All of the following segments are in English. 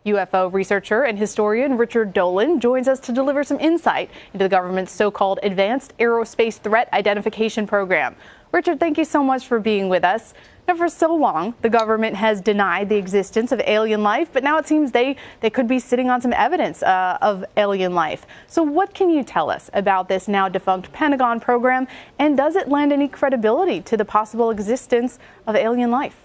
UFO researcher and historian Richard Dolan joins us to deliver some insight into the government's so-called Advanced Aerospace Threat Identification Program. Richard, thank you so much for being with us. Now, for so long, the government has denied the existence of alien life, but now it seems they could be sitting on some evidence of alien life. So what can you tell us about this now defunct Pentagon program, and does it lend any credibility to the possible existence of alien life?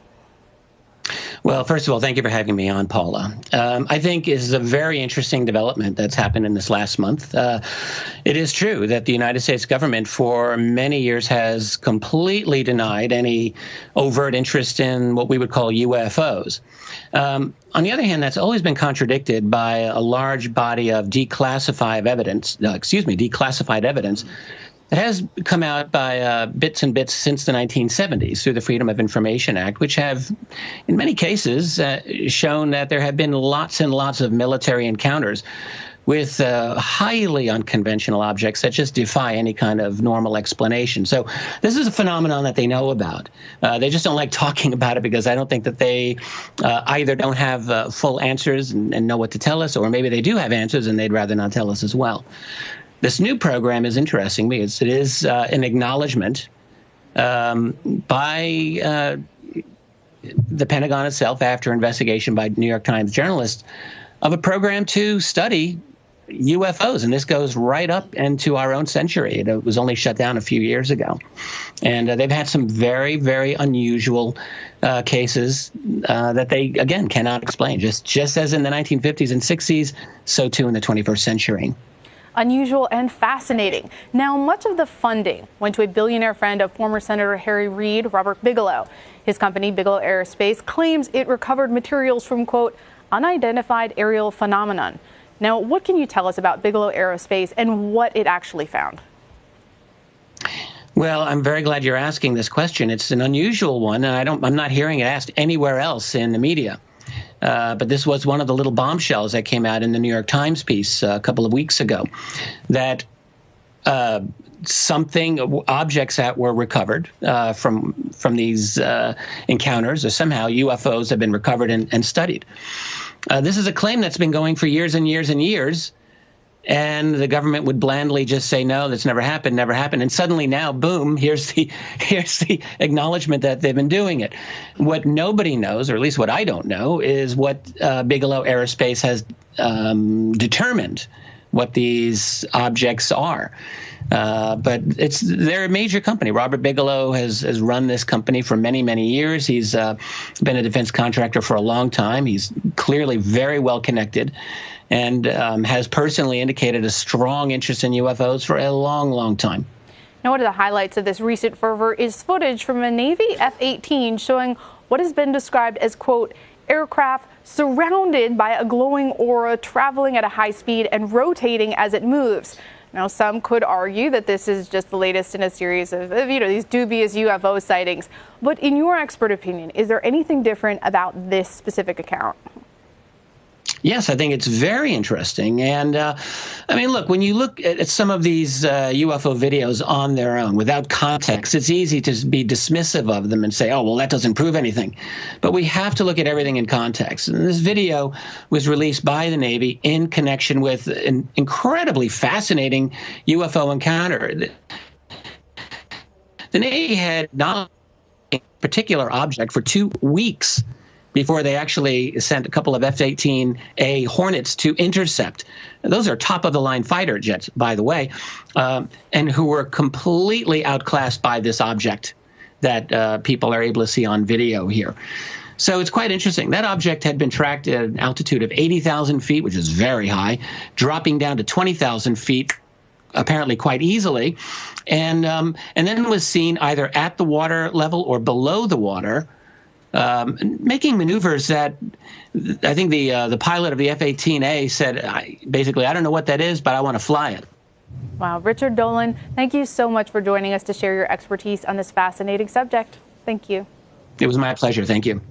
Well, first of all, thank you for having me on, Paula. I think this is a very interesting development that's happened in this last month. It is true that the United States government for many years has completely denied any overt interest in what we would call UFOs. On the other hand, that's always been contradicted by a large body of declassified evidence that has come out by bits and bits since the 1970s through the Freedom of Information Act, which have, in many cases, shown that there have been lots and lots of military encounters with highly unconventional objects that just defy any kind of normal explanation. So this is a phenomenon that they know about. They just don't like talking about it because I don't think that they either don't have full answers and know what to tell us, or maybe they do have answers and they'd rather not tell us as well. This new program is interesting because it is an acknowledgement by the Pentagon itself, after investigation by New York Times journalists, of a program to study UFOs. And this goes right up into our own century. It was only shut down a few years ago. And they've had some very, very unusual cases that they, again, cannot explain. Just as in the 1950s and 60s, so too in the 21st century. Unusual and fascinating. Now, much of the funding went to a billionaire friend of former Senator Harry Reid, Robert Bigelow. His company, Bigelow Aerospace, claims it recovered materials from, quote, unidentified aerial phenomenon. Now, what can you tell us about Bigelow Aerospace and what it actually found? Well, I'm very glad you're asking this question. It's an unusual one, and I'm not hearing it asked anywhere else in the media. But this was one of the little bombshells that came out in the New York Times piece a couple of weeks ago, that objects that were recovered from these encounters, or somehow UFOs have been recovered and studied. This is a claim that's been going for years and years and years. And the government would blandly just say, no, that's never happened, never happened. And suddenly now, boom, here's the acknowledgement that they've been doing it. What nobody knows, or at least what I don't know, is what Bigelow Aerospace has determined what these objects are. But they're a major company. Robert Bigelow has run this company for many, many years. He's been a defense contractor for a long time. He's clearly very well connected, and has personally indicated a strong interest in UFOs for a long, long time. Now, one of the highlights of this recent fervor is footage from a Navy F-18 showing what has been described as, quote, aircraft surrounded by a glowing aura traveling at a high speed and rotating as it moves. Now, some could argue that this is just the latest in a series of these dubious UFO sightings. But in your expert opinion, is there anything different about this specific account? Yes, I think it's very interesting. And I mean, look, when you look at some of these UFO videos on their own without context, it's easy to be dismissive of them and say, oh, well, that doesn't prove anything. But we have to look at everything in context. And this video was released by the Navy in connection with an incredibly fascinating UFO encounter. The Navy had not a particular object for 2 weeks before they actually sent a couple of F-18A Hornets to intercept. Those are top-of-the-line fighter jets, by the way, and who were completely outclassed by this object that people are able to see on video here. So it's quite interesting. That object had been tracked at an altitude of 80,000 feet, which is very high, dropping down to 20,000 feet apparently quite easily, and then was seen either at the water level or below the water, making maneuvers that I think the pilot of the F-18A said, basically, I don't know what that is, but I want to fly it. Wow. Richard Dolan, thank you so much for joining us to share your expertise on this fascinating subject. Thank you. It was my pleasure. Thank you.